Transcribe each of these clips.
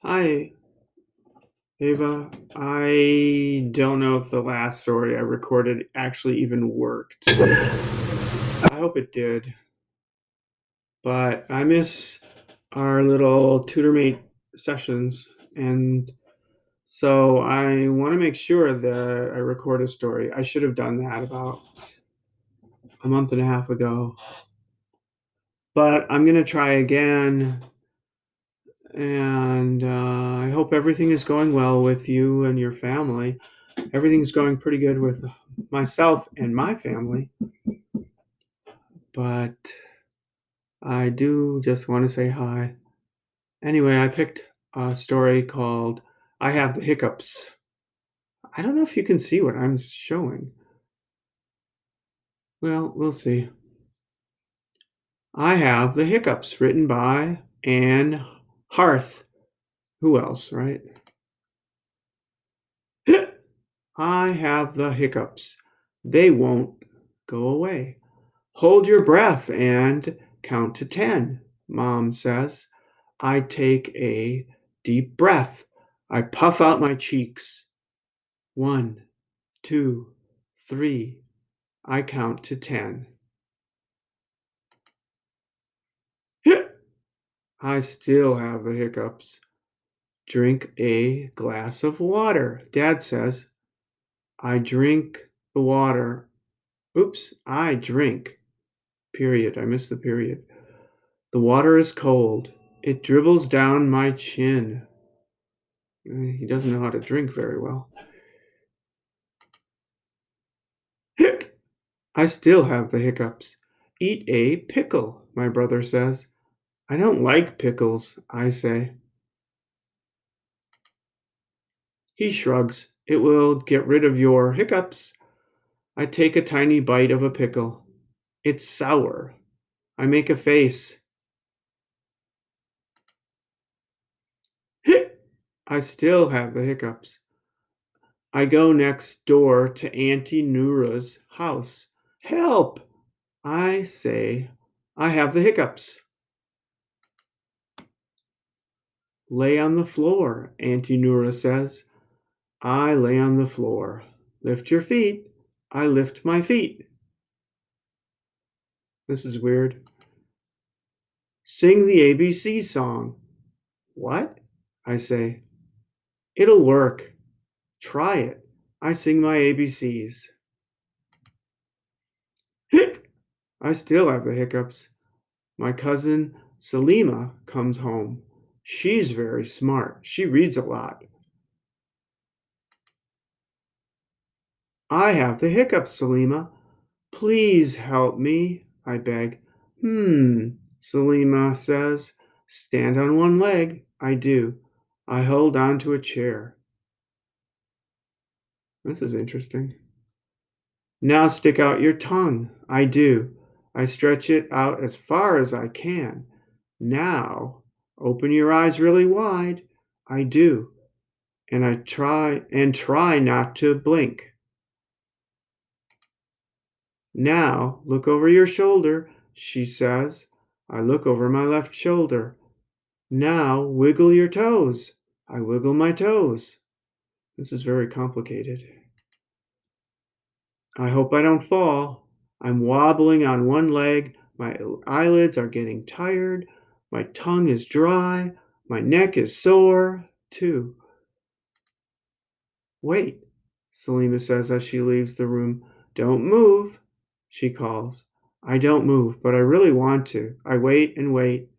Hi, Ava. I don't know if the last story I recorded actually even worked. I hope it did, but I miss our little tutormate sessions, and so I want to make sure that I record a story. I should have done that about a month and a half ago, but I'm going to try again, and I hope everything is going well with you and your family. Everything's going pretty good with myself and my family, but I do just want to say hi. Anyway, I picked a story called I Have the Hiccups. I don't know if you can see what I'm showing. Well, we'll see. I Have the Hiccups, written by Anne Harth. Who else, right? I have the hiccups. They won't go away. Hold your breath and count to 10, Mom says. I take a deep breath. I puff out my cheeks. 1, 2, 3. I count to 10. I still have the hiccups. Drink a glass of water, Dad says. I drink the water. Oops, I drink. Period. I missed the period. The water is cold. It dribbles down my chin. He doesn't know how to drink very well. Hic! I still have the hiccups. Eat a pickle, my brother says. I don't like pickles, I say. He shrugs. It will get rid of your hiccups. I take a tiny bite of a pickle. It's sour. I make a face. Hic! I still have the hiccups. I go next door to Auntie Noura's house. Help! I say, I have the hiccups. Lay on the floor, Auntie Noura says. I lay on the floor. Lift your feet. I lift my feet. This is weird. Sing the ABC song. What? I say. It'll work. Try it. I sing my ABCs. Hic! I still have the hiccups. My cousin Salima comes home. She's very smart. She reads a lot. I have the hiccups, Salima. Please help me, I beg. Salima says. Stand on one leg. I do. I hold on to a chair. This is interesting. Now stick out your tongue. I do. I stretch it out as far as I can. Now open your eyes really wide. I do. And I try not to blink. Now look over your shoulder, she says. I look over my left shoulder. Now wiggle your toes. I wiggle my toes. This is very complicated. I hope I don't fall. I'm wobbling on one leg. My eyelids are getting tired. My tongue is dry. My neck is sore, too. Wait, Selima says as she leaves the room. Don't move, she calls. I don't move, but I really want to. I wait and wait.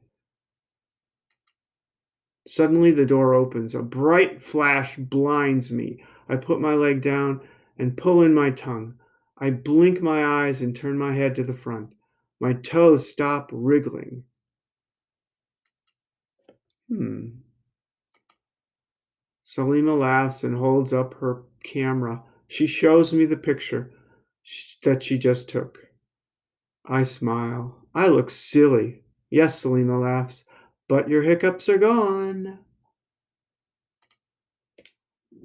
Suddenly the door opens. A bright flash blinds me. I put my leg down and pull in my tongue. I blink my eyes and turn my head to the front. My toes stop wriggling. Hmm. Salima laughs and holds up her camera. She shows me the picture that she just took. I smile. I look silly. Yes, Salima laughs, but your hiccups are gone.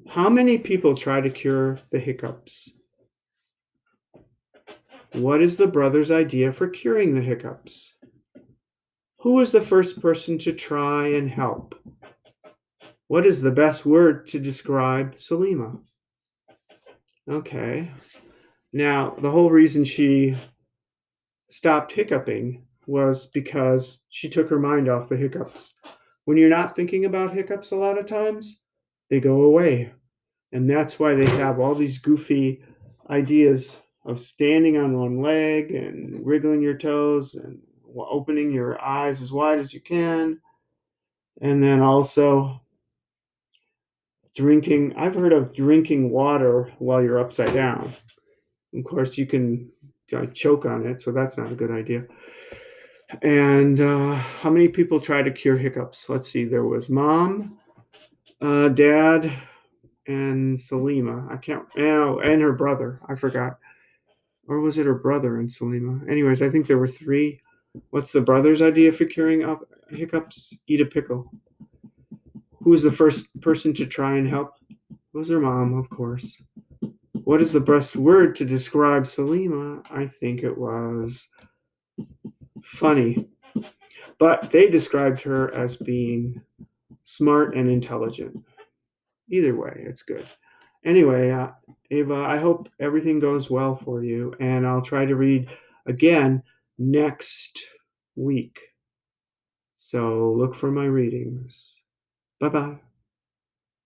How many people try to cure the hiccups? What is the brother's idea for curing the hiccups? Who was the first person to try and help? What is the best word to describe Salima? Okay. Now, the whole reason she stopped hiccuping was because she took her mind off the hiccups. When you're not thinking about hiccups a lot of times, they go away. And that's why they have all these goofy ideas of standing on one leg and wriggling your toes and opening your eyes as wide as you can. And then also drinking. I've heard of drinking water while you're upside down. Of course, you can choke on it, so that's not a good idea. And how many people try to cure hiccups? Let's see. There was mom, dad, and Salima. I can't. Oh, and her brother. I forgot. Or was it her brother and Salima? Anyways, I think there were three. What's the brother's idea for curing up hiccups? Eat a pickle. Who was the first person to try and help? It was her mom, of course. What is the best word to describe Salima? I think it was funny. But they described her as being smart and intelligent. Either way, it's good. Anyway, Avah, I hope everything goes well for you, and I'll try to read again next week. So look for my readings. Bye bye.